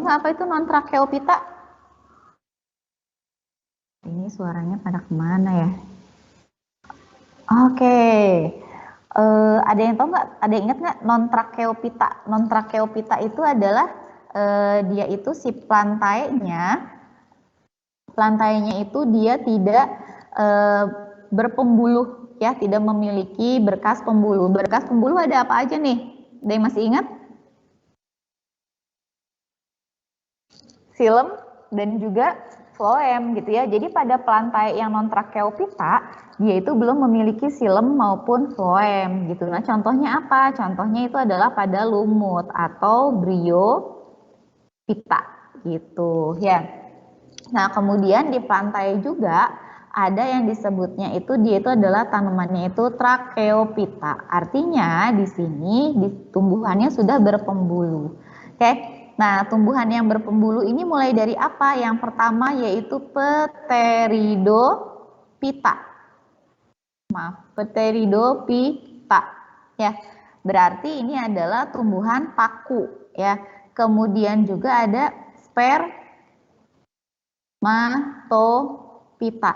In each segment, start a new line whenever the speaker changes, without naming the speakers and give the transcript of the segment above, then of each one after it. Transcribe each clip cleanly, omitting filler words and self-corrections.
nggak apa itu non-tracheopita? Ini suaranya pada kemana ya? Oke. Ada yang tahu nggak? Ada yang ingat nggak non-tracheopita? Non-tracheopita itu adalah dia itu si lantainya itu dia tidak berpembuluh ya, tidak memiliki berkas pembuluh. Berkas pembuluh ada apa aja nih? Ada yang masih ingat? Silem dan juga floem gitu ya. Jadi pada pelantai yang non-tracheopita dia itu belum memiliki silem maupun floem gitu. Nah, contohnya apa? Contohnya itu adalah pada lumut atau bryopita gitu ya. Nah, kemudian di pantai juga ada yang disebutnya itu dia itu adalah tanamannya itu tracheopita. Artinya di sini tumbuhannya sudah berpembuluh. Oke. Nah, tumbuhan yang berpembuluh ini mulai dari apa? Yang pertama yaitu Pteridophyta. Pteridophyta. Ya. Berarti ini adalah tumbuhan paku ya. Kemudian juga ada spermatophyta.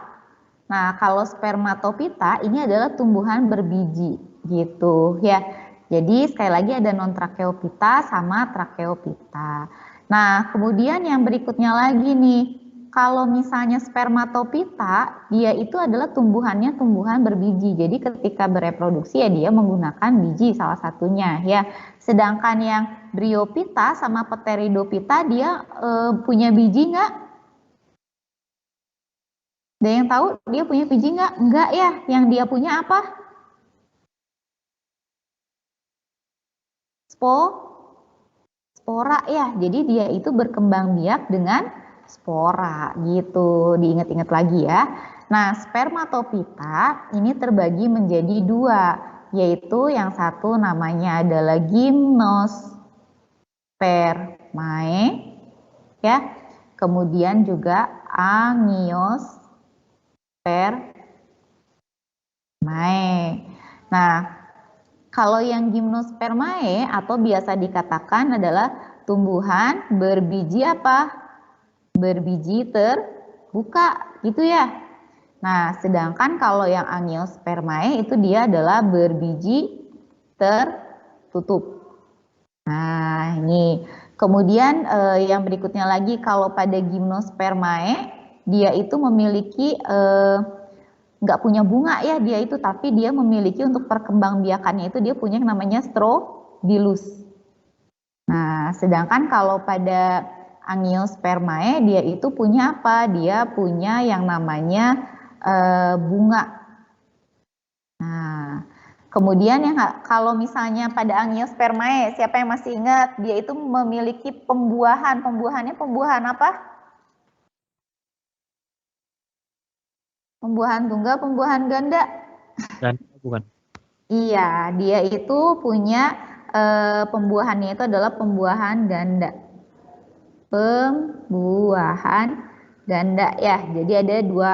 Nah, kalau spermatophyta ini adalah tumbuhan berbiji gitu ya. Jadi sekali lagi ada non-tracheophyta sama tracheophyta. Nah, kemudian yang berikutnya lagi nih, kalau misalnya spermatophyta, dia itu adalah tumbuhannya tumbuhan berbiji. Jadi ketika bereproduksi ya dia menggunakan biji salah satunya ya. Sedangkan yang bryophyta sama pteridophyta dia punya biji nggak? Ada yang tahu dia punya biji nggak? Enggak ya. Yang dia punya apa? Spora ya. Jadi dia itu berkembang biak dengan spora gitu. Diingat-ingat lagi ya. Nah, spermatophyta ini terbagi menjadi dua, yaitu yang satu namanya adalah gymnospermae ya. Kemudian juga angiospermae. Nah, kalau yang gymnospermae atau biasa dikatakan adalah tumbuhan berbiji apa? Berbiji terbuka gitu ya. Nah, sedangkan kalau yang angiospermae itu dia adalah berbiji tertutup. Nah, ini. Kemudian yang berikutnya lagi kalau pada gymnospermae dia itu memiliki nggak punya bunga ya dia itu, tapi dia memiliki untuk perkembangbiakannya itu dia punya yang namanya strobilus. Nah, sedangkan kalau pada angiospermae dia itu punya apa? Dia punya yang namanya bunga. Nah, kemudian yang kalau misalnya pada angiospermae, siapa yang masih ingat? Dia itu memiliki pembuahan. Pembuahannya pembuahan apa? Pembuahan tunggal, pembuahan ganda.
Ganda bukan?
Iya, dia itu punya pembuahannya itu adalah pembuahan ganda. Pembuahan ganda ya. Jadi ada dua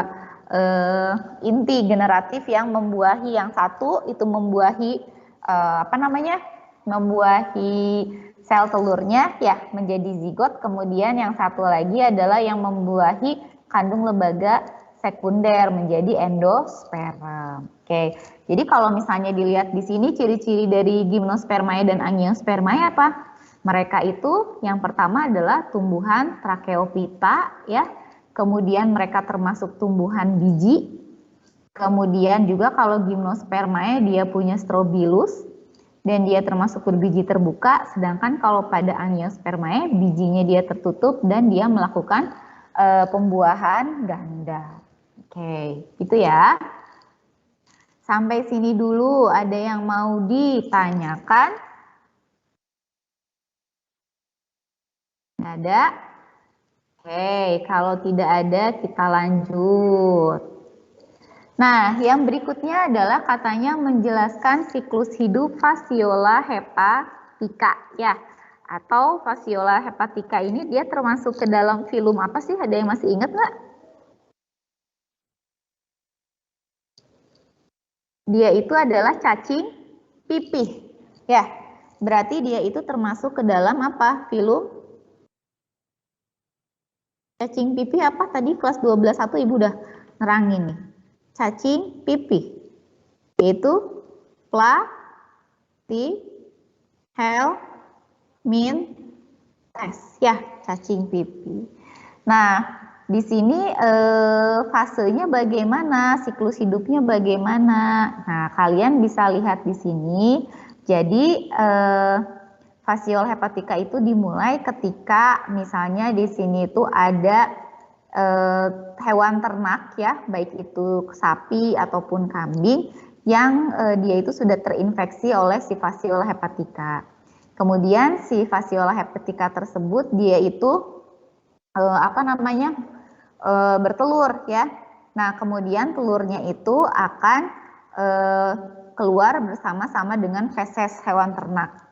inti generatif yang membuahi. Yang satu itu membuahi apa namanya? Membuahi sel telurnya ya menjadi zigot. Kemudian yang satu lagi adalah yang membuahi kandung lembaga sekunder menjadi endosperm. Oke. Jadi kalau misalnya dilihat di sini ciri-ciri dari gymnospermae dan angiospermae apa? Mereka itu yang pertama adalah tumbuhan tracheophyta ya. Kemudian mereka termasuk tumbuhan biji. Kemudian juga kalau gymnospermae dia punya strobilus dan dia termasuk berbiji terbuka, sedangkan kalau pada angiospermae bijinya dia tertutup dan dia melakukan pembuahan ganda. Oke, itu ya. Sampai sini dulu, ada yang mau ditanyakan? Ada? Oke, kalau tidak ada kita lanjut. Nah, yang berikutnya adalah katanya menjelaskan siklus hidup Phaseola hepatica ya. Atau Phaseola hepatica ini dia termasuk ke dalam filum apa sih? Ada yang masih ingat nggak? Dia itu adalah cacing pipih. Ya, berarti dia itu termasuk ke dalam apa? Filum Cacing pipih apa tadi kelas 12.1 Ibu udah nerangin nih. Cacing pipih yaitu platyhelminthes ya, cacing pipih. Nah, di sini fasenya bagaimana, siklus hidupnya bagaimana. Nah, kalian bisa lihat di sini. Jadi fasiol hepatika itu dimulai ketika misalnya di sini itu ada hewan ternak ya, baik itu sapi ataupun kambing yang dia itu sudah terinfeksi oleh si fasiol hepatika. Kemudian si fasiol hepatika tersebut dia itu bertelur ya. Nah, kemudian telurnya itu akan keluar bersama-sama dengan feses hewan ternak.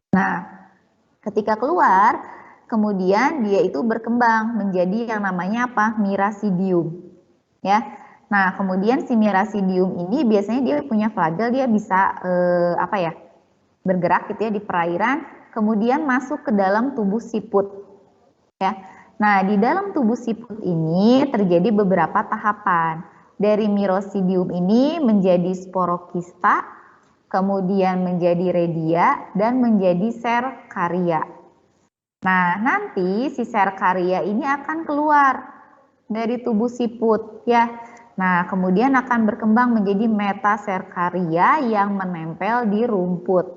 Nah, ketika keluar, kemudian dia itu berkembang menjadi yang namanya apa? Miracidium. Ya. Nah, kemudian si Miracidium ini biasanya dia punya flagel, dia bisa bergerak gitu ya di perairan, kemudian masuk ke dalam tubuh siput. Ya. Nah, di dalam tubuh siput ini terjadi beberapa tahapan. Dari Miracidium ini menjadi sporokista, kemudian menjadi redia, dan menjadi serkaria. Nah, nanti si serkaria ini akan keluar dari tubuh siput ya. Nah, kemudian akan berkembang menjadi metaserkaria yang menempel di rumput.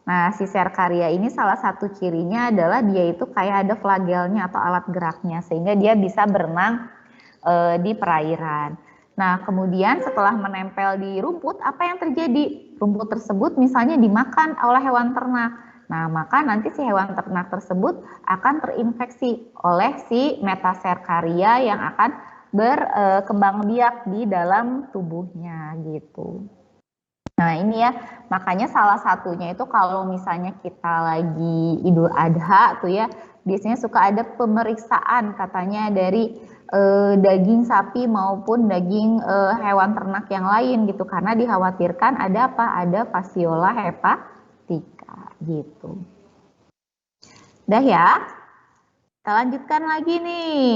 Nah, si serkaria ini salah satu cirinya adalah dia itu kayak ada flagelnya atau alat geraknya sehingga dia bisa berenang di perairan. Nah, kemudian setelah menempel di rumput, apa yang terjadi? Rumput tersebut misalnya dimakan oleh hewan ternak. Nah, maka nanti si hewan ternak tersebut akan terinfeksi oleh si metaserkaria yang akan berkembang biak di dalam tubuhnya gitu. Nah, ini ya, makanya salah satunya itu kalau misalnya kita lagi Idul Adha tuh ya, biasanya suka ada pemeriksaan katanya dari daging sapi maupun daging hewan ternak yang lain gitu, karena dikhawatirkan ada apa? Ada fasiola hepatika gitu. Udah ya, kita lanjutkan lagi nih.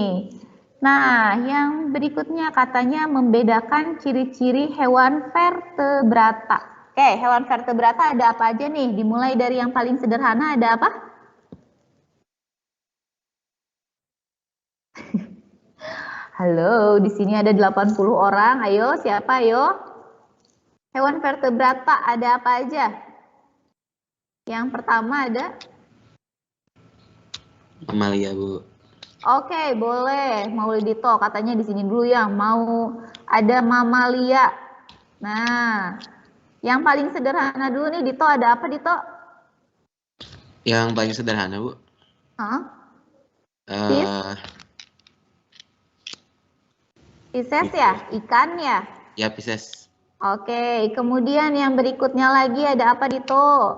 Nah, yang berikutnya katanya membedakan ciri-ciri hewan vertebrata. Oke, hewan vertebrata ada apa aja nih? Dimulai dari yang paling sederhana, ada apa? Halo, di sini ada 80 orang. Ayo, siapa ayo? Hewan vertebrata ada apa aja? Yang pertama ada?
Mamalia, Bu.
Oke, boleh. Maulidito katanya di sini dulu yang mau ada mamalia. Nah, yang paling sederhana dulu nih, Dito, ada apa, Dito?
Yang paling sederhana, Bu.
Pisces ya? Ikan ya?
Ya, Pisces.
Oke, kemudian yang berikutnya lagi ada apa, Dito?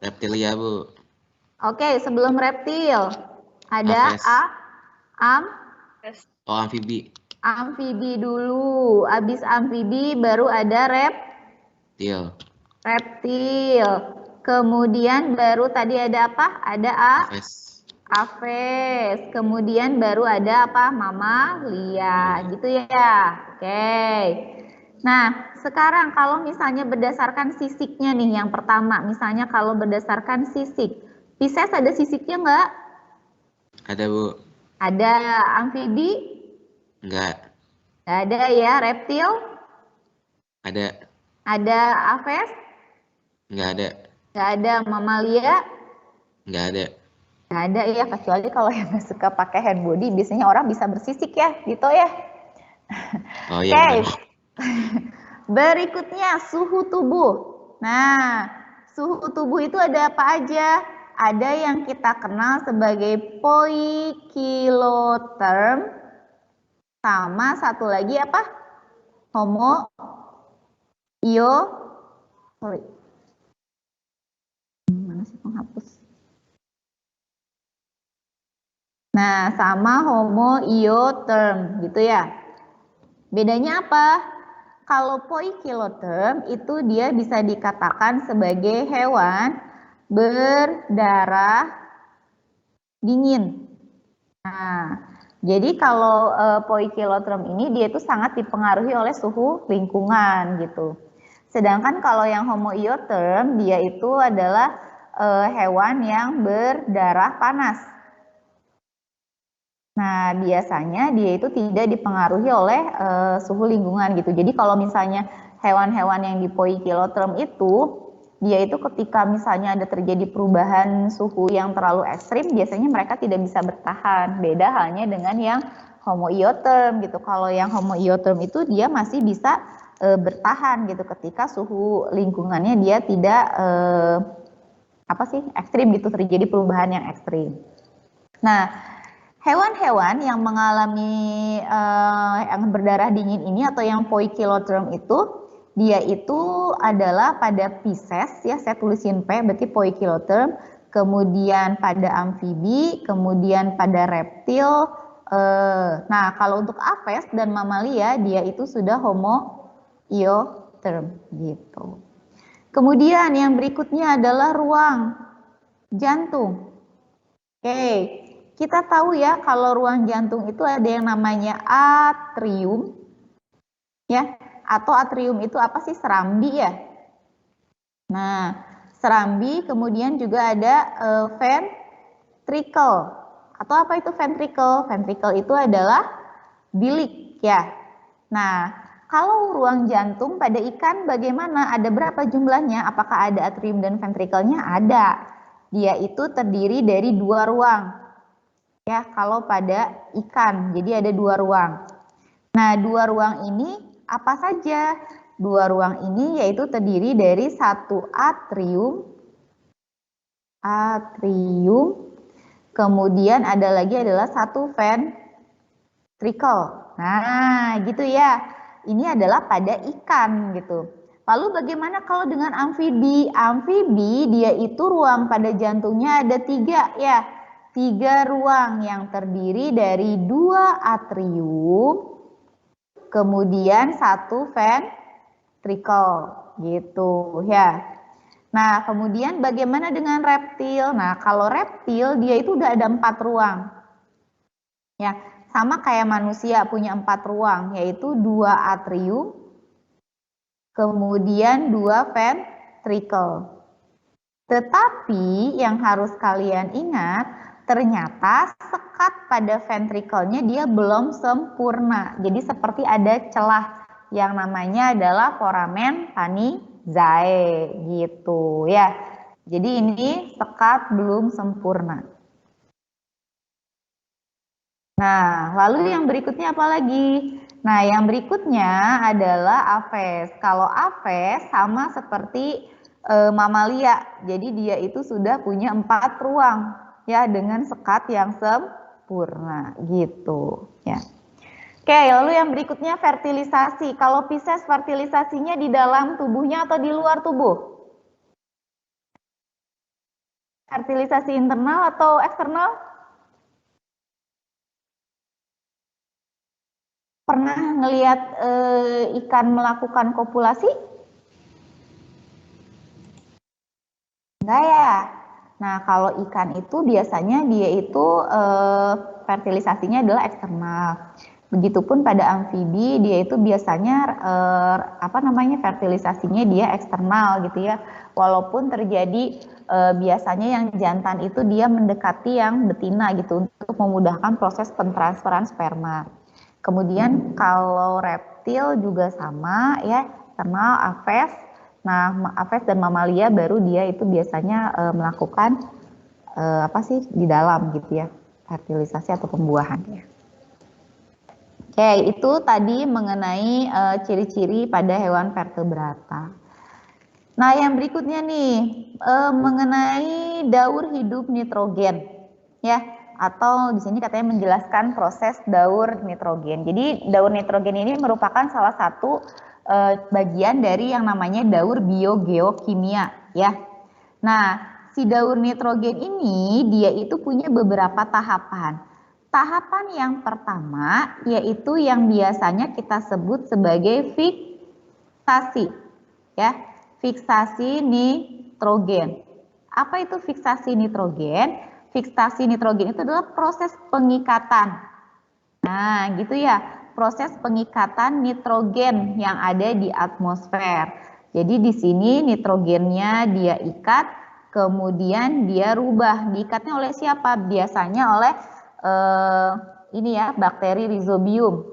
Reptilia, Bu.
Oke, sebelum reptil ada
amfibi.
Amfibi dulu. Habis amfibi baru ada reptil. Kemudian baru tadi ada apa? Ada Aves. Kemudian baru ada apa? Mamalia. Gitu ya. Oke. Nah, sekarang kalau misalnya berdasarkan sisiknya nih yang pertama. Misalnya kalau berdasarkan sisik. Pisces ada sisiknya nggak?
Ada, Bu.
Ada amfibi?
Enggak.
Nggak ada ya. Reptil?
Ada.
Ada Aves?
Enggak ada.
Nggak ada. Mamalia?
Enggak ada.
Nggak ada ya, kecuali kalau yang suka pakai hand body, biasanya orang bisa bersisik ya, gitu ya.
Oh iya.
Oke. Berikutnya suhu tubuh. Nah, suhu tubuh itu ada apa aja? Ada yang kita kenal sebagai poikiloterm, sama satu lagi apa? Mana sih penghapus? Nah, sama homoiotherm gitu ya. Bedanya apa? Kalau poikiloterm itu dia bisa dikatakan sebagai hewan berdarah dingin. Nah, Jadi kalau poikilotherm ini dia itu sangat dipengaruhi oleh suhu lingkungan gitu. Sedangkan kalau yang homoiotherm dia itu adalah hewan yang berdarah panas. Nah, biasanya dia itu tidak dipengaruhi oleh suhu lingkungan gitu. Jadi kalau misalnya hewan-hewan yang di poikilotherm itu dia itu ketika misalnya ada terjadi perubahan suhu yang terlalu ekstrim, biasanya mereka tidak bisa bertahan. Beda halnya dengan yang homoiotherm gitu. Kalau yang homoiotherm itu dia masih bisa bertahan gitu ketika suhu lingkungannya dia tidak ekstrim gitu, terjadi perubahan yang ekstrim. Nah, hewan-hewan yang mengalami yang berdarah dingin ini atau yang poikilotherm itu dia itu adalah pada Pisces ya, saya tulisin P berarti poikilotherm, kemudian pada amfibi, kemudian pada reptil. Nah, kalau untuk aves dan mamalia dia itu sudah homoiotherm gitu. Kemudian yang berikutnya adalah ruang jantung. Oke, kita tahu ya kalau ruang jantung itu ada yang namanya atrium ya. Atau atrium itu apa sih? Serambi ya. Nah, serambi, kemudian juga ada ventricle. Atau apa itu ventricle? Ventricle itu adalah bilik ya. Nah, kalau ruang jantung pada ikan bagaimana? Ada berapa jumlahnya? Apakah ada atrium dan ventricle-nya? Ada. Dia itu terdiri dari 2 ruang. Ya, kalau pada ikan. Jadi ada 2 ruang. Nah, 2 ruang ini apa saja? 2 ruang ini yaitu terdiri dari 1 atrium, kemudian ada lagi adalah 1 ventricle. Nah, gitu ya. Ini adalah pada ikan gitu. Lalu bagaimana kalau dengan amfibi? Amfibi dia itu ruang pada jantungnya ada 3 ya. 3 ruang yang terdiri dari 2 atrium, kemudian 1 ventricle gitu ya. Nah, kemudian bagaimana dengan reptil? Nah, kalau reptil dia itu udah ada 4 ruang. Ya, sama kayak manusia punya 4 ruang, yaitu 2 atrium, kemudian 2 ventricle. Tetapi yang harus kalian ingat, ternyata sekat pada ventricle-nya dia belum sempurna. Jadi seperti ada celah yang namanya adalah foramen Panizae gitu ya. Jadi ini sekat belum sempurna. Nah, lalu yang berikutnya apa lagi? Nah, yang berikutnya adalah aves. Kalau aves sama seperti mamalia. Jadi dia itu sudah punya 4 ruang ya dengan sekat yang sempurna gitu ya. Oke, lalu yang berikutnya fertilisasi. Kalau Pisces fertilisasinya di dalam tubuhnya atau di luar tubuh? Fertilisasi internal atau eksternal? Pernah ngelihat ikan melakukan kopulasi? Enggak ya. Nah, kalau ikan itu biasanya dia itu fertilisasinya adalah eksternal. Begitupun pada amfibi dia itu biasanya fertilisasinya dia eksternal gitu ya. Walaupun terjadi biasanya yang jantan itu dia mendekati yang betina gitu untuk memudahkan proses pentransferan sperma. Kemudian kalau reptil juga sama ya, eksternal aves. Nah, aves dan mamalia baru dia itu biasanya melakukan di dalam gitu ya, fertilisasi atau pembuahan ya. Oke, itu tadi mengenai ciri-ciri pada hewan vertebrata. Nah, yang berikutnya nih mengenai daur hidup nitrogen ya, atau di sini katanya menjelaskan proses daur nitrogen. Jadi daur nitrogen ini merupakan salah satu bagian dari yang namanya daur biogeokimia ya. Nah, si daur nitrogen ini dia itu punya beberapa tahapan. Tahapan yang pertama yaitu yang biasanya kita sebut sebagai fiksasi ya, fiksasi nitrogen. Apa itu fiksasi nitrogen? Fiksasi nitrogen itu adalah proses pengikatan Nah, gitu ya, proses pengikatan nitrogen yang ada di atmosfer. Jadi di sini nitrogennya dia ikat, kemudian dia rubah. Diikatnya oleh siapa? Biasanya oleh ini ya, bakteri Rhizobium.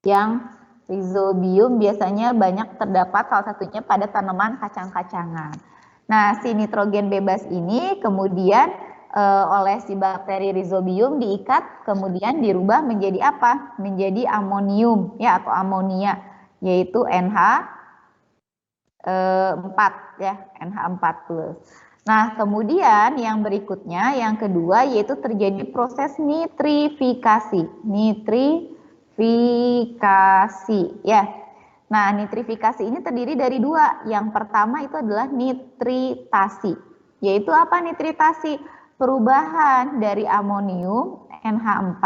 Yang Rhizobium biasanya banyak terdapat salah satunya pada tanaman kacang-kacangan. Nah, si nitrogen bebas ini kemudian oleh si bakteri Rhizobium diikat, kemudian dirubah menjadi apa? Menjadi amonium ya atau amonia, yaitu NH4 ya, NH4+. Nah, kemudian yang berikutnya, yang kedua yaitu terjadi proses nitrifikasi. Nitrifikasi ya. Nah, nitrifikasi ini terdiri dari dua. Yang pertama itu adalah nitritasi. Yaitu apa nitritasi? Perubahan dari amonium NH4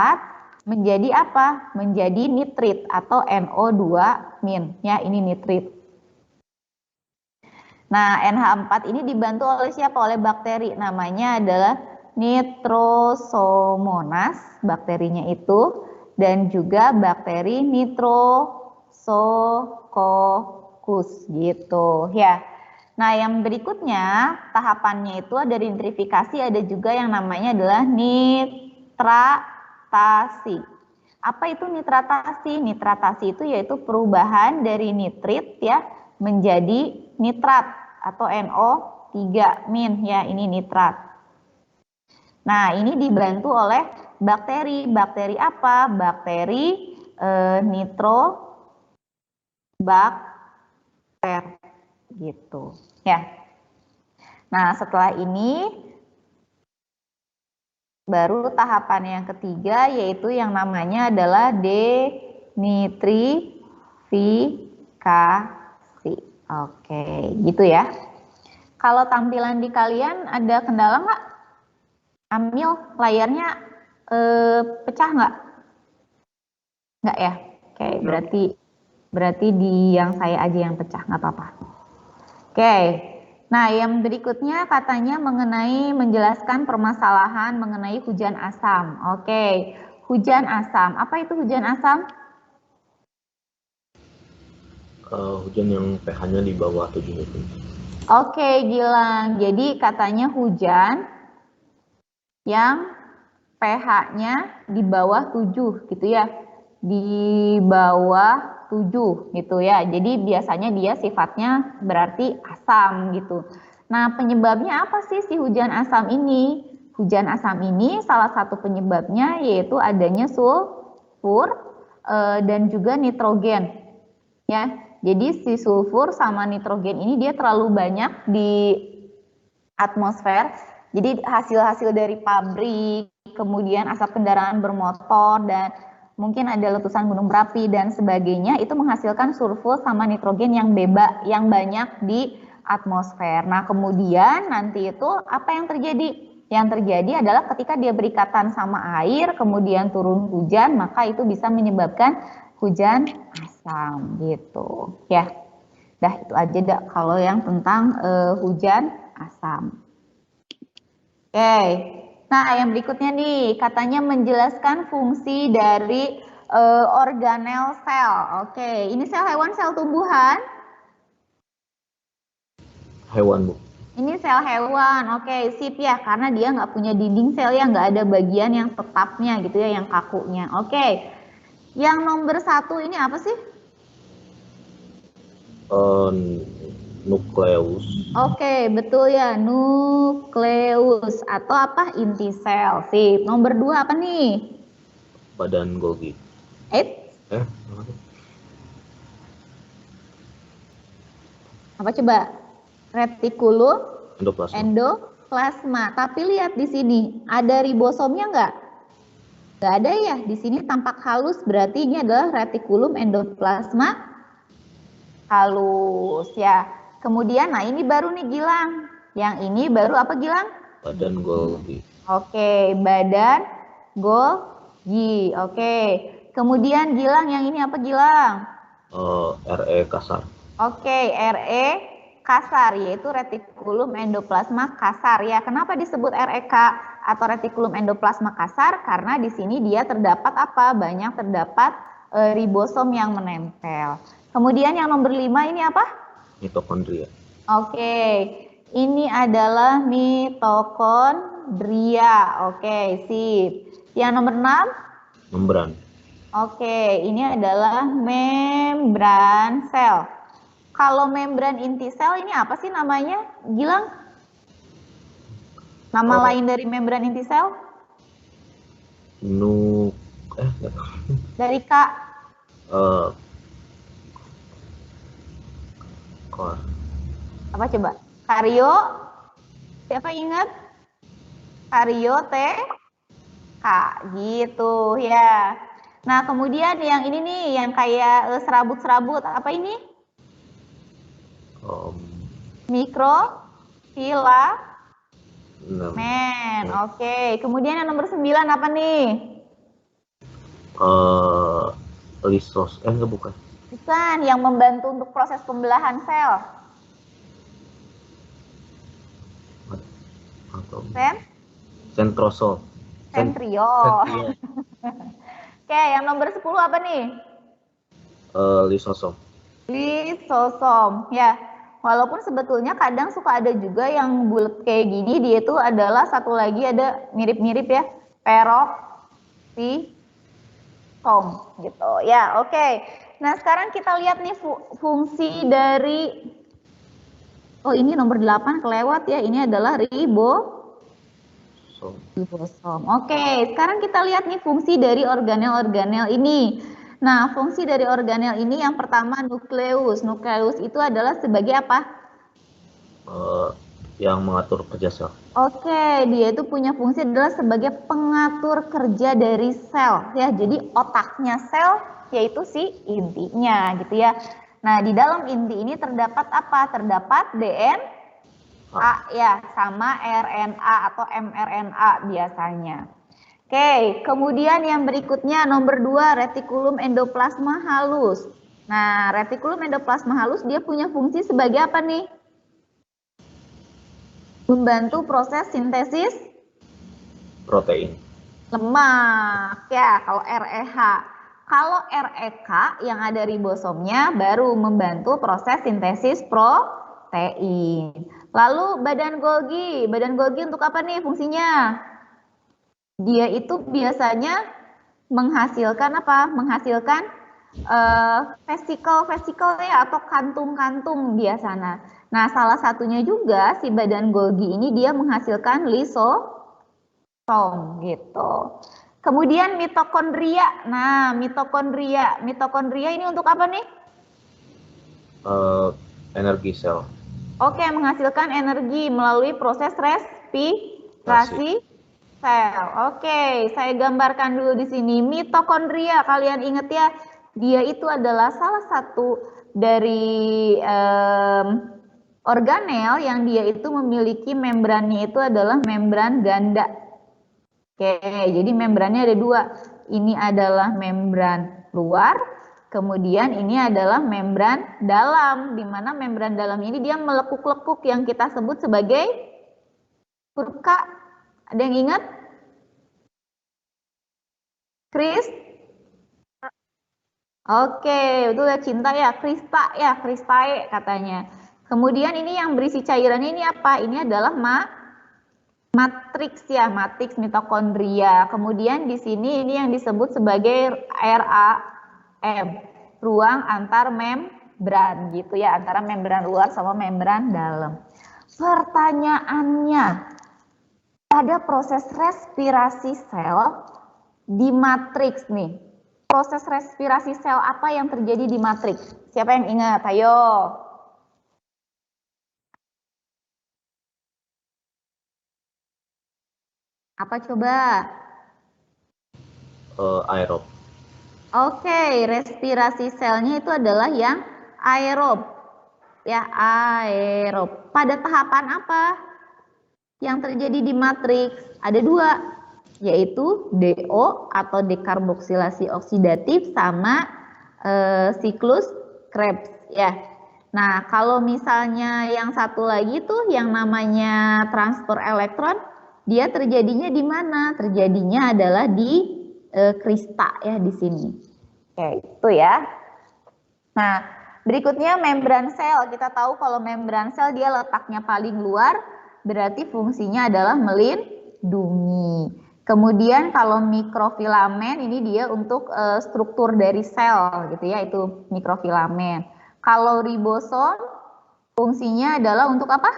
menjadi apa? Menjadi nitrit atau NO2-. Ya, ini nitrit. Nah, NH4 ini dibantu oleh siapa? Oleh bakteri. Namanya adalah Nitrosomonas, bakterinya itu. Dan juga bakteri Nitrosococcus gitu ya. Nah, yang berikutnya tahapannya itu ada nitrifikasi, ada juga yang namanya adalah nitratasi. Apa itu nitratasi? Nitratasi itu yaitu perubahan dari nitrit ya menjadi nitrat atau NO3- ya, ini nitrat. Nah, ini dibantu oleh bakteri. Bakteri apa? Bakteri nitrobakter gitu ya. Nah, setelah ini baru tahapan yang ketiga yaitu yang namanya adalah denitrifikasi. Oke, gitu ya. Kalau tampilan di kalian ada kendala nggak? Amil, layarnya pecah nggak? Nggak ya? Oke, berarti di yang saya aja yang pecah, nggak apa-apa. Oke, nah yang berikutnya katanya mengenai menjelaskan permasalahan mengenai hujan asam. Oke, hujan asam. Apa itu hujan asam?
Hujan yang pH-nya di bawah 7 gitu.
Oke, Gilang. Jadi katanya hujan yang pH-nya di bawah 7 gitu ya. Di bawah 7 gitu ya. Jadi biasanya dia sifatnya berarti asam gitu. Nah, penyebabnya apa sih si hujan asam ini? Hujan asam ini salah satu penyebabnya yaitu adanya sulfur dan juga nitrogen. Ya. Jadi si sulfur sama nitrogen ini dia terlalu banyak di atmosfer. Jadi hasil-hasil dari pabrik, kemudian asap kendaraan bermotor, dan mungkin ada letusan gunung berapi dan sebagainya, itu menghasilkan sulfur sama nitrogen yang yang banyak di atmosfer. Nah, kemudian nanti itu apa yang terjadi? Yang terjadi adalah ketika dia berikatan sama air, kemudian turun hujan, maka itu bisa menyebabkan hujan asam gitu ya. Dah itu aja dah kalau yang tentang hujan asam. Oke, nah yang berikutnya nih katanya menjelaskan fungsi dari organel sel. Oke, ini sel hewan, sel tumbuhan?
Hewan, Bu.
Ini sel hewan. Oke, sip ya, karena dia nggak punya dinding sel ya, nggak ada bagian yang tetapnya gitu ya, yang kakunya. Oke, yang nomor 1 ini apa sih?
Nukleus.
Oke, betul ya, nukleus atau apa? Inti sel. Sip. Nomor 2 apa nih?
Badan Golgi.
Apa coba? Retikulum
Endoplasma.
Endoplasma. Tapi lihat di sini, ada ribosomnya nggak? Nggak ada ya. Di sini tampak halus, berarti ini adalah retikulum endoplasma halus ya. Kemudian, nah ini baru nih Gilang. Yang ini baru apa Gilang?
Badan Golgi.
Oke, badan Golgi. Oke. Kemudian Gilang, yang ini apa Gilang?
RE kasar.
Oke, RE kasar, yaitu retikulum endoplasma kasar ya. Kenapa disebut atau retikulum endoplasma kasar karena di sini dia terdapat apa? Banyak terdapat ribosom yang menempel. Kemudian yang nomor 5 ini apa?
Mitokondria.
Oke, ini adalah mitokondria. Oke, sip. Yang nomor 6?
Membran.
Oke, ini adalah membran sel. Kalau membran inti sel ini apa sih namanya, Gilang? Nama lain dari membran inti sel? Dari Kak? Apa coba? Kario? Siapa ingat? Kario T? Kak, gitu ya. Nah, kemudian yang ini nih, yang kayak serabut-serabut, apa ini? Mikrofilamen. Oke. Kemudian yang nomor 9 apa nih?
Lisos. Bukan.
Bukan, yang membantu untuk proses pembelahan sel.
Sentrosol.
Sentriol. Oke, yang nomor 10 apa nih?
Lisosom.
Lisosom, ya. Walaupun sebetulnya kadang suka ada juga yang bulat kayak gini, dia itu adalah satu lagi ada mirip-mirip ya, peroksisom gitu. Ya, oke. Nah, sekarang kita lihat nih fungsi dari ini nomor 8 kelewat ya. Ini adalah ribosom. Oke, sekarang kita lihat nih fungsi dari organel-organel ini. Nah, fungsi dari organel ini yang pertama nukleus. Nukleus itu adalah sebagai apa?
Yang mengatur kerja sel.
Oke, dia itu punya fungsi adalah sebagai pengatur kerja dari sel ya. Jadi otaknya sel yaitu si intinya gitu ya. Nah, di dalam inti ini terdapat apa? Terdapat DNA ya, sama RNA atau mRNA biasanya. Oke, kemudian yang berikutnya nomor 2, retikulum endoplasma halus. Nah, retikulum endoplasma halus dia punya fungsi sebagai apa nih? Membantu proses sintesis
protein.
Lemak ya, kalau REH. Kalau REK yang ada ribosomnya baru membantu proses sintesis protein. Lalu badan Golgi untuk apa nih fungsinya? Dia itu biasanya menghasilkan apa? Menghasilkan vesikel ya atau kantung-kantung biasanya. Nah, salah satunya juga si badan Golgi ini dia menghasilkan lisosom gitu. Kemudian mitokondria. Nah, mitokondria ini untuk apa nih?
Energi sel.
Oke, menghasilkan energi melalui proses respirasi sel. Oke, saya gambarkan dulu di sini. Mitokondria, kalian ingat ya, dia itu adalah salah satu dari organel yang dia itu memiliki membrannya itu adalah membran ganda. Oke, jadi membrannya ada 2. Ini adalah membran luar, kemudian ini adalah membran dalam, di mana membran dalam ini dia melekuk-lekuk yang kita sebut sebagai huruf K. Ada yang ingat? Kris? Oke, betul ya, cinta ya, krista ya, kristae katanya. Kemudian ini yang berisi cairannya ini apa? Ini adalah matriks ya, matriks mitokondria. Kemudian di sini ini yang disebut sebagai RAM, ruang antar membran gitu ya, antara membran luar sama membran dalam. Pertanyaannya, pada proses respirasi sel di matriks nih, proses respirasi sel apa yang terjadi di matriks? Siapa yang ingat? Ayo. Apa coba?
Aerob.
Oke, respirasi selnya itu adalah yang aerob. Ya, aerob. Pada tahapan apa yang terjadi di matriks? Ada 2, yaitu DO atau dekarboksilasi oksidatif sama siklus Krebs ya. Nah, kalau misalnya yang satu lagi tuh yang namanya transfer elektron, Dia terjadinya di mana? Terjadinya adalah di krista ya di sini. Oke, itu ya. Nah, berikutnya membran sel. Kita tahu kalau membran sel dia letaknya paling luar, berarti fungsinya adalah melindungi. Kemudian kalau mikrofilamen ini dia untuk struktur dari sel gitu ya, itu mikrofilamen. Kalau ribosom fungsinya adalah untuk apa?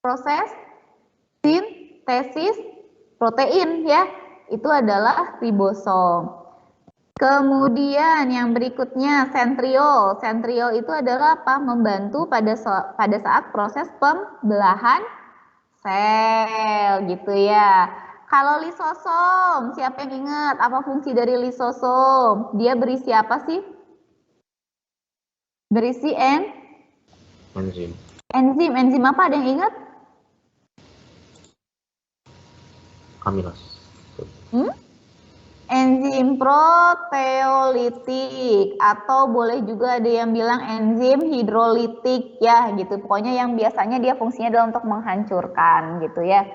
Proses sintesis protein ya, itu adalah ribosom. Kemudian yang berikutnya sentriol. Sentriol itu adalah apa? Membantu pada saat proses pembelahan sel gitu ya. Kalau lisosom, siapa yang ingat apa fungsi dari lisosom? Dia berisi apa sih? Berisi
enzim.
Enzim apa, ada yang ingat?
Amilase.
Enzim proteolitik atau boleh juga ada yang bilang enzim hidrolitik ya gitu. Pokoknya yang biasanya dia fungsinya adalah untuk menghancurkan gitu ya.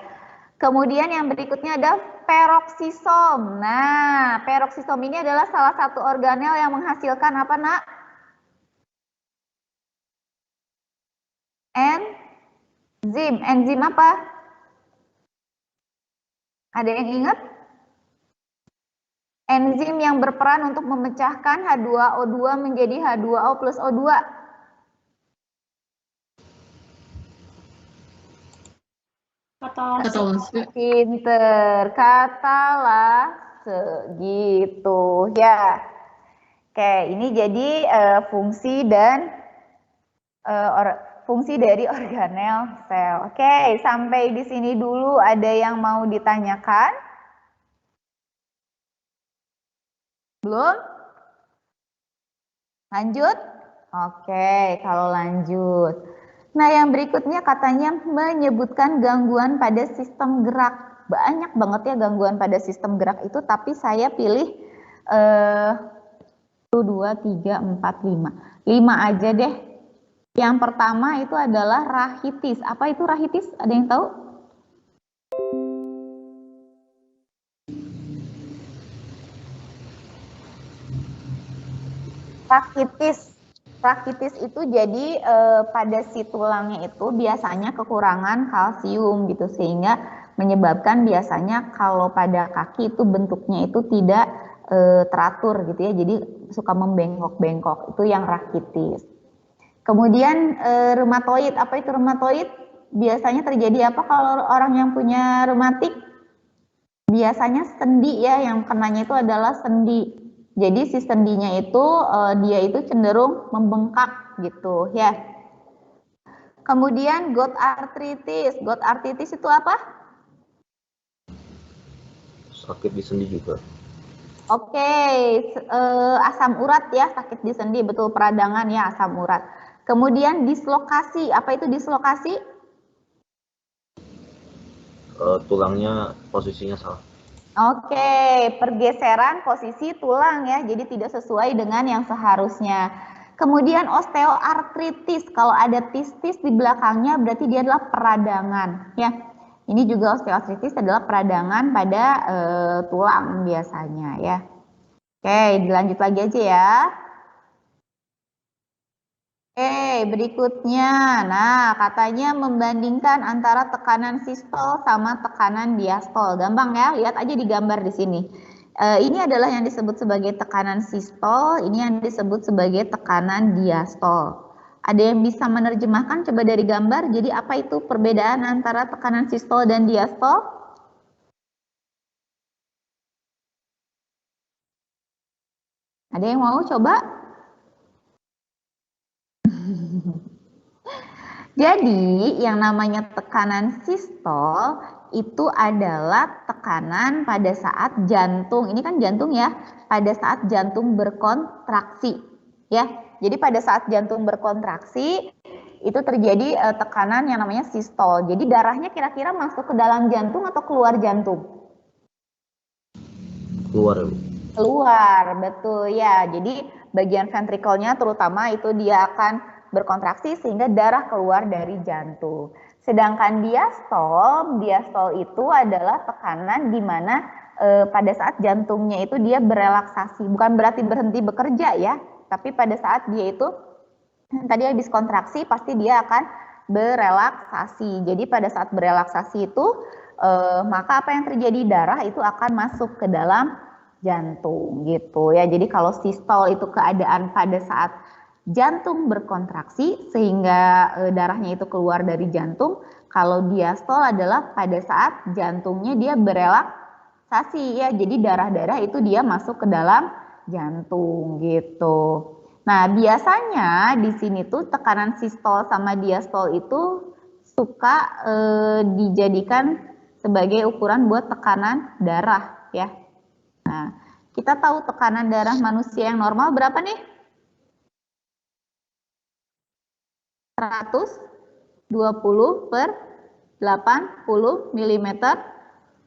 Kemudian yang berikutnya ada peroksisom. Nah, peroksisom ini adalah salah satu organel yang menghasilkan apa, Nak? Enzim apa? Ada yang ingat? Enzim yang berperan untuk memecahkan H2O2 menjadi H2O plus O2.
Katalase.
Pinter, katalase gitu ya. Oke, ini jadi fungsi dan fungsi dari organel sel. Oke, sampai di sini dulu. Ada yang mau ditanyakan? Belum? Lanjut? Oke, kalau lanjut. Nah, yang berikutnya katanya menyebutkan gangguan pada sistem gerak. Banyak banget ya gangguan pada sistem gerak itu, tapi saya pilih 1, 2, 3, 4, 5. 5 aja deh. Yang pertama itu adalah rahitis. Apa itu rahitis? Ada yang tahu? Rakitis itu jadi pada si tulangnya itu biasanya kekurangan kalsium gitu, sehingga menyebabkan biasanya kalau pada kaki itu bentuknya itu tidak teratur gitu ya, jadi suka membengkok-bengkok, itu yang rakitis. Kemudian reumatoid, apa itu reumatoid? Biasanya terjadi apa kalau orang yang punya reumatik? Biasanya sendi ya, yang kenanya itu adalah sendi. Jadi si sendinya itu dia itu cenderung membengkak gitu ya. Kemudian gout arthritis. Gout arthritis itu apa?
Sakit di sendi juga.
Oke, asam urat ya, sakit di sendi, betul, peradangan ya, asam urat. Kemudian dislokasi. Apa itu dislokasi?
Tulangnya posisinya salah.
Oke, pergeseran posisi tulang ya, jadi tidak sesuai dengan yang seharusnya. Kemudian osteoartritis, kalau ada tistis di belakangnya berarti dia adalah peradangan ya. Ini juga osteoartritis adalah peradangan pada tulang biasanya ya. Oke, dilanjut lagi aja ya. Oke, berikutnya. Nah, katanya membandingkan antara tekanan sistol sama tekanan diastol. Gampang ya, lihat aja di gambar di sini. Ini adalah yang disebut sebagai tekanan sistol, ini yang disebut sebagai tekanan diastol. Ada yang bisa menerjemahkan coba dari gambar, jadi apa itu perbedaan antara tekanan sistol dan diastol? Ada yang mau coba? Jadi yang namanya tekanan sistol itu adalah tekanan pada saat jantung, ini kan jantung ya, pada saat jantung berkontraksi ya. Jadi pada saat jantung berkontraksi itu terjadi tekanan yang namanya sistol. Jadi darahnya kira-kira masuk ke dalam jantung atau keluar jantung?
Keluar.
Keluar, betul ya. Jadi bagian ventrikelnya terutama itu dia akan berkontraksi sehingga darah keluar dari jantung. Sedangkan diastol itu adalah tekanan di mana pada saat jantungnya itu dia berelaksasi, bukan berarti berhenti bekerja ya, tapi pada saat dia itu tadi habis kontraksi pasti dia akan berelaksasi. Jadi pada saat berelaksasi itu maka apa yang terjadi, darah itu akan masuk ke dalam jantung gitu ya. Jadi kalau sistol itu keadaan pada saat jantung berkontraksi sehingga darahnya itu keluar dari jantung. Kalau diastol adalah pada saat jantungnya dia berelaksasi ya. Jadi darah-darah itu dia masuk ke dalam jantung gitu. Nah, biasanya di sini tuh tekanan sistol sama diastol itu suka dijadikan sebagai ukuran buat tekanan darah ya. Nah, kita tahu tekanan darah manusia yang normal berapa nih? 120 per 80 mm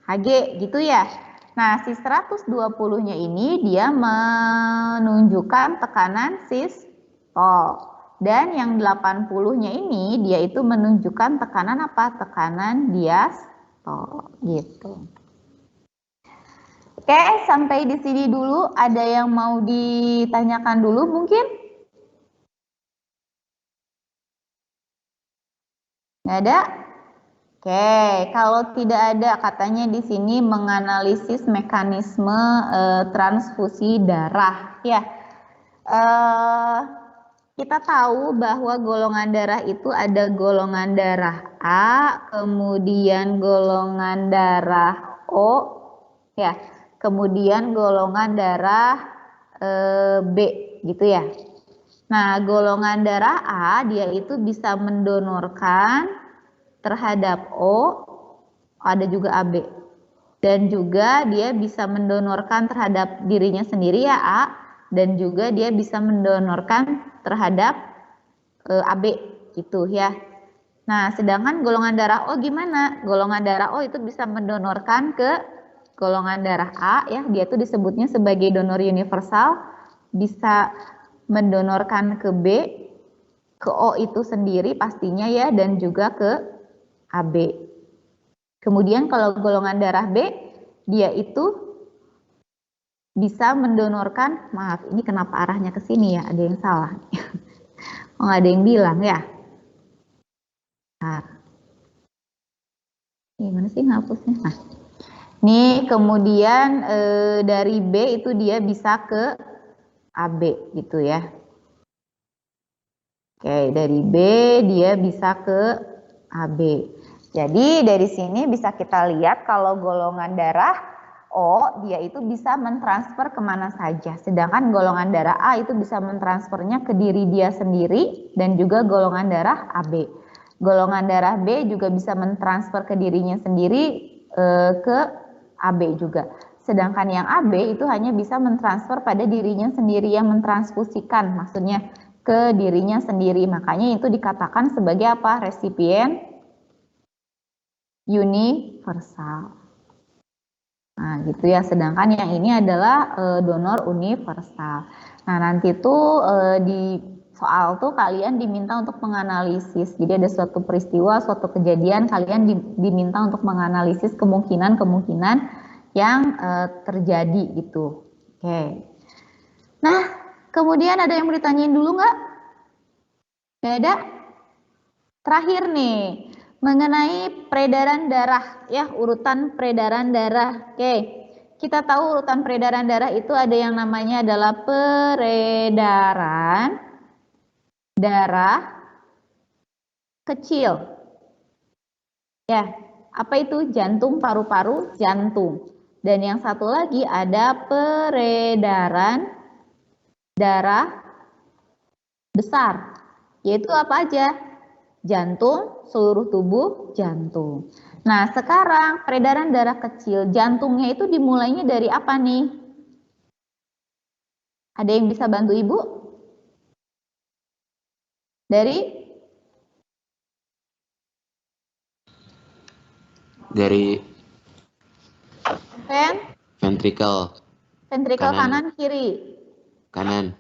Hg gitu ya. Nah, si 120-nya ini dia menunjukkan tekanan sistol. Dan yang 80-nya ini dia itu menunjukkan tekanan apa? Tekanan diastol gitu. Oke, sampai di sini dulu. Ada yang mau ditanyakan dulu mungkin? Nggak ada? Oke, kalau tidak ada katanya di sini menganalisis mekanisme transfusi darah ya. Kita tahu bahwa golongan darah itu ada golongan darah A, kemudian golongan darah O ya, kemudian golongan darah B gitu ya. Nah, golongan darah A dia itu bisa mendonorkan terhadap O, ada juga AB. Dan juga dia bisa mendonorkan terhadap dirinya sendiri ya A, dan juga dia bisa mendonorkan terhadap AB gitu ya. Nah, sedangkan golongan darah O gimana? Golongan darah O itu bisa mendonorkan ke golongan darah A ya, dia itu disebutnya sebagai donor universal, bisa mendonorkan ke B, ke O itu sendiri pastinya ya, dan juga ke AB. Kemudian kalau golongan darah B, dia itu bisa mendonorkan, maaf ini kenapa arahnya ke sini ya, ada yang salah. Oh, nggak ada yang bilang ya. Nah, gimana sih ngapusnya? Nah, ini kemudian dari B itu dia bisa ke AB gitu ya. Oke, dari B dia bisa ke AB. Jadi dari sini bisa kita lihat kalau golongan darah O dia itu bisa mentransfer kemana saja. Sedangkan golongan darah A itu bisa mentransfernya ke diri dia sendiri dan juga golongan darah AB. Golongan darah B juga bisa mentransfer ke dirinya sendiri ke AB juga. Sedangkan yang AB itu hanya bisa mentransfer pada dirinya sendiri, yang mentransfusikan maksudnya ke dirinya sendiri. Makanya itu dikatakan sebagai apa? Resipien universal. Nah, gitu ya. Sedangkan yang ini adalah donor universal. Nah, nanti tuh di soal tuh kalian diminta untuk menganalisis. Jadi ada suatu peristiwa, suatu kejadian, kalian diminta untuk menganalisis kemungkinan-kemungkinan yang terjadi gitu. Oke. Nah, kemudian ada yang mau ditanyain dulu nggak? Nggak ada? Terakhir nih, mengenai peredaran darah ya, urutan peredaran darah. Oke, kita tahu urutan peredaran darah itu ada yang namanya adalah peredaran darah kecil. Ya, apa itu? Jantung, paru-paru, jantung. Dan yang satu lagi ada peredaran darah besar. Yaitu apa aja? Jantung, seluruh tubuh jantung. Nah, sekarang peredaran darah kecil, jantungnya itu dimulainya dari apa nih? Ada yang bisa bantu Ibu? Dari
ventricle.
Ventricle kanan kiri.
Kanan.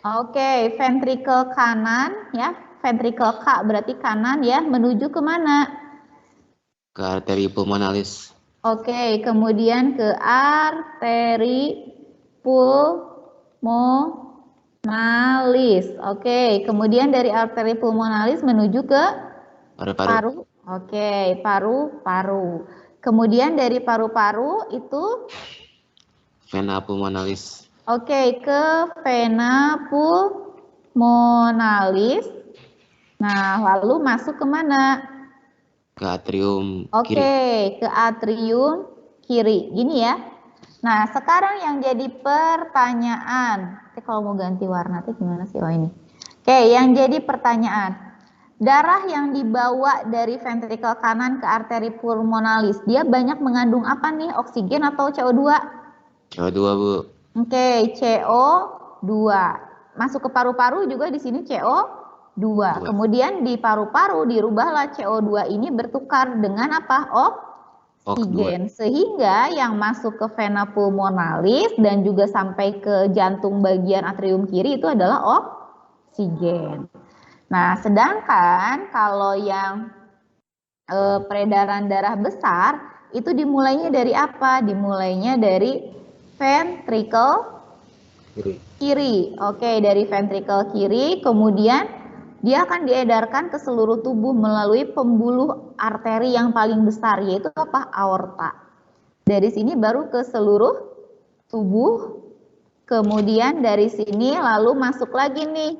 Oke, ventricle kanan ya. ventrikel K berarti kanan ya, menuju ke mana?
Ke arteri pulmonalis.
Oke, kemudian ke arteri pulmonalis. Oke, kemudian dari arteri pulmonalis menuju ke
Paru-paru.
paru. Oke, paru-paru. Kemudian dari paru-paru itu
Vena pulmonalis.
oke, ke vena pulmonalis. Nah, lalu masuk ke mana?
Ke atrium
Oke,
kiri.
ke atrium kiri. Gini ya. Nah, sekarang yang jadi pertanyaan. Kalau mau ganti warna tuh gimana sih? Oh ini. Oke, yang jadi pertanyaan. Darah yang dibawa dari ventrikel kanan ke arteri pulmonalis, dia banyak mengandung apa nih? Oksigen atau CO2?
CO2, Bu.
Oke, CO2. Masuk ke paru-paru juga di sini CO2. Kemudian di paru-paru dirubahlah CO2 ini bertukar dengan apa? Oksigen. Sehingga yang masuk ke vena pulmonalis dan juga sampai ke jantung bagian atrium kiri itu adalah oksigen. Nah, sedangkan kalau yang peredaran darah besar itu dimulainya dari apa? Dimulainya dari ventrikel kiri. Oke, dari ventrikel kiri, kemudian dia akan diedarkan ke seluruh tubuh melalui pembuluh arteri yang paling besar, yaitu apa? Aorta. Dari sini baru ke seluruh tubuh, kemudian dari sini lalu masuk lagi nih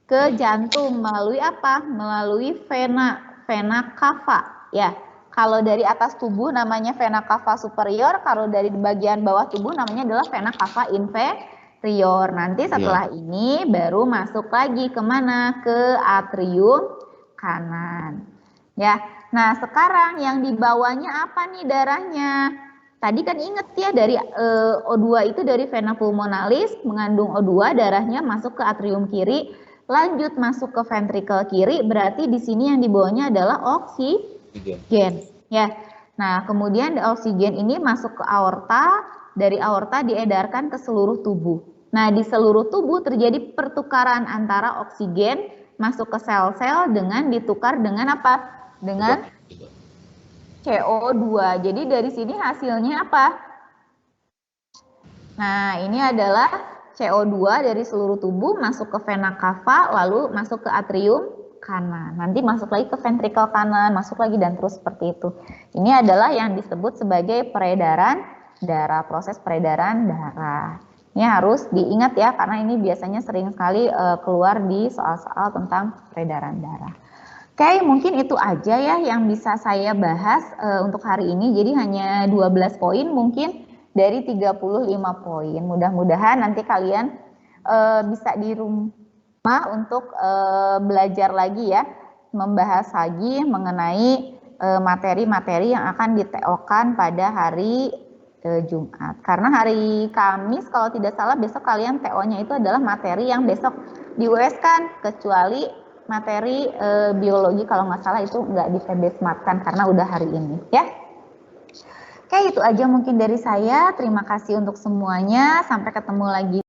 ke jantung melalui apa? Melalui vena cava. Ya, kalau dari atas tubuh namanya vena cava superior, kalau dari bagian bawah tubuh namanya adalah vena cava inferior. Nanti setelah ini baru masuk lagi kemana? Ke atrium kanan. Ya, nah sekarang yang dibawanya apa nih darahnya? Tadi kan inget ya dari O2 itu dari vena pulmonalis mengandung O2, darahnya masuk ke atrium kiri, lanjut masuk ke ventrikel kiri, berarti di sini yang dibawanya adalah oksigen. Ya, nah kemudian oksigen ini masuk ke aorta, dari aorta diedarkan ke seluruh tubuh. Nah di seluruh tubuh terjadi pertukaran antara oksigen masuk ke sel-sel dengan ditukar dengan apa? Dengan CO2. Jadi dari sini hasilnya apa? Nah, ini adalah CO2 dari seluruh tubuh masuk ke vena cava, lalu masuk ke atrium kanan. Nanti masuk lagi ke ventrikel kanan, masuk lagi dan terus seperti itu. Ini adalah yang disebut sebagai peredaran darah, proses peredaran darah. Ini harus diingat ya, karena ini biasanya sering sekali keluar di soal-soal tentang peredaran darah. Oke, mungkin itu aja ya yang bisa saya bahas untuk hari ini. Jadi hanya 12 poin mungkin dari 35 poin. Mudah-mudahan nanti kalian bisa di rumah untuk belajar lagi ya, membahas lagi mengenai materi-materi yang akan di-TO-kan pada hari Jumat. Karena hari Kamis kalau tidak salah besok kalian TO-nya itu adalah materi yang besok di US-kan, kecuali materi biologi kalau nggak salah itu nggak di PB Smart-kan karena udah hari ini ya. Oke, itu aja mungkin dari saya. Terima kasih untuk semuanya. Sampai ketemu lagi.